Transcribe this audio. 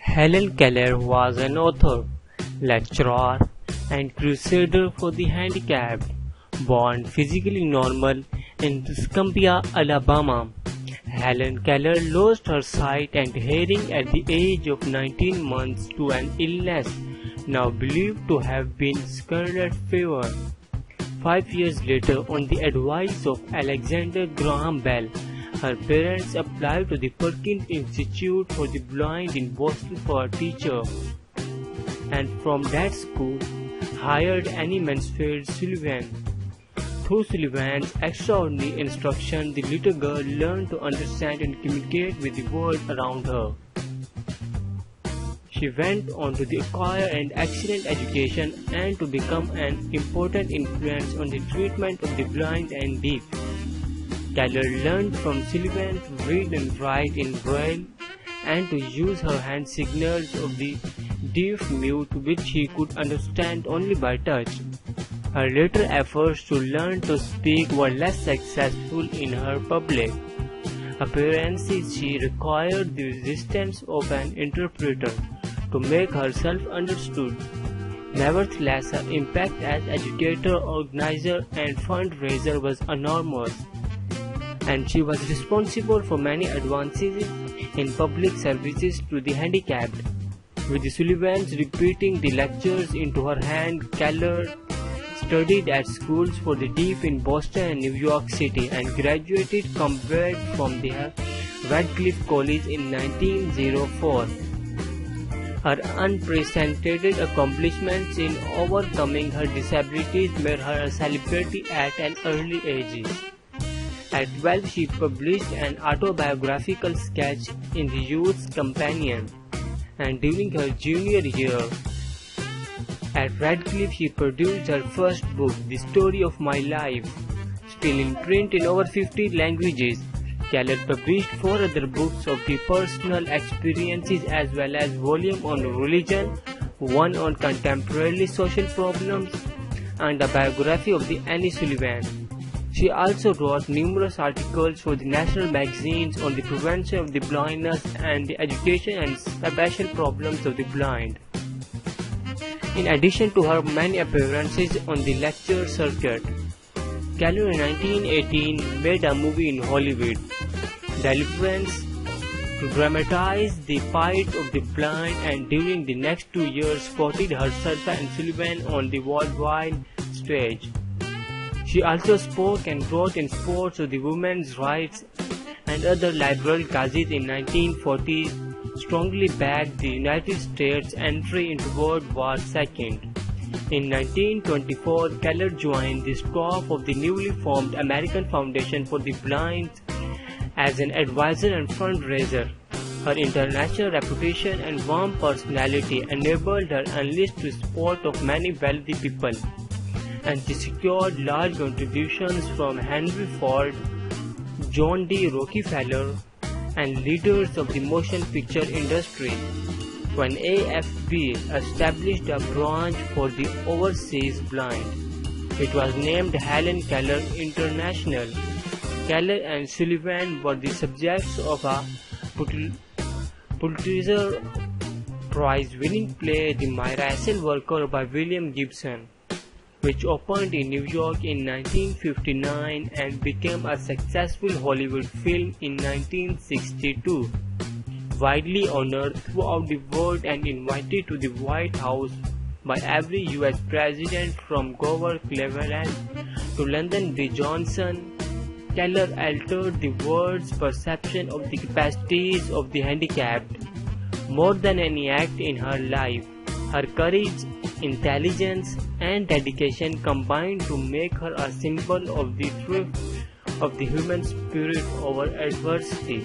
Helen Keller was an author, lecturer, and crusader for the handicapped. Born physically normal in Tuscumbia, Alabama, Helen Keller lost her sight and hearing at the age of 19 months to an illness now believed to have been scarlet fever. 5 years later, on the advice of Alexander Graham Bell, her parents applied to the Perkins Institute for the Blind in Boston for a teacher, and from that school hired Anne Mansfield Sullivan. Through Sullivan's extraordinary instruction, the little girl learned to understand and communicate with the world around her. She went on to acquire an excellent education and to become an important influence on the treatment of the blind and deaf. Keller learned from Sullivan to read and write in Braille and to use her hand signals of the deaf-mute, which she could understand only by touch. Her later efforts to learn to speak were less successful in her public appearances. She required the assistance of an interpreter to make herself understood. Nevertheless, her impact as educator, organizer, and fundraiser was enormous, and she was responsible for many advances in public services to the handicapped. With the Sullivans repeating the lectures into her hand, Keller studied at schools for the deaf in Boston and New York City and graduated cum laude from the Radcliffe College in 1904. Her unprecedented accomplishments in overcoming her disabilities made her a celebrity at an early age. At 12, she published an autobiographical sketch in the Youth's Companion, and during her junior year at Radcliffe, she produced her first book, The Story of My Life, still in print in over 50 languages. Keller published 4 other books of the personal experiences as well as volume on religion, one on contemporary social problems, and a biography of the Anne Sullivan. She also wrote numerous articles for the national magazines on the prevention of the blindness and the education and special problems of the blind. In addition to her many appearances on the lecture circuit, Keller in 1918 made a movie in Hollywood, Deliverance, to dramatize the plight of the blind, and during the next 2 years spotted herself and Sullivan on the worldwide stage. She also spoke and wrote in support of the women's rights and other liberal causes. In 1940, strongly backed the United States' entry into World War II. In 1924, Keller joined the staff of the newly formed American Foundation for the Blind as an advisor and fundraiser. Her international reputation and warm personality enabled her to enlist the support of many wealthy people, and she secured large contributions from Henry Ford, John D. Rockefeller, and leaders of the motion picture industry. When AFB established a branch for the overseas blind, it was named Helen Keller International. Keller and Sullivan were the subjects of a Pulitzer Prize-winning play, The Miracle Worker by William Gibson, which opened in New York in 1959 and became a successful Hollywood film in 1962. Widely honored throughout the world and invited to the White House by every U.S. president from Grover Cleveland to Lyndon B. Johnson, Keller altered the world's perception of the capacities of the handicapped. More than any act in her life, her courage, intelligence, and dedication combined to make her a symbol of the truth of the human spirit over adversity.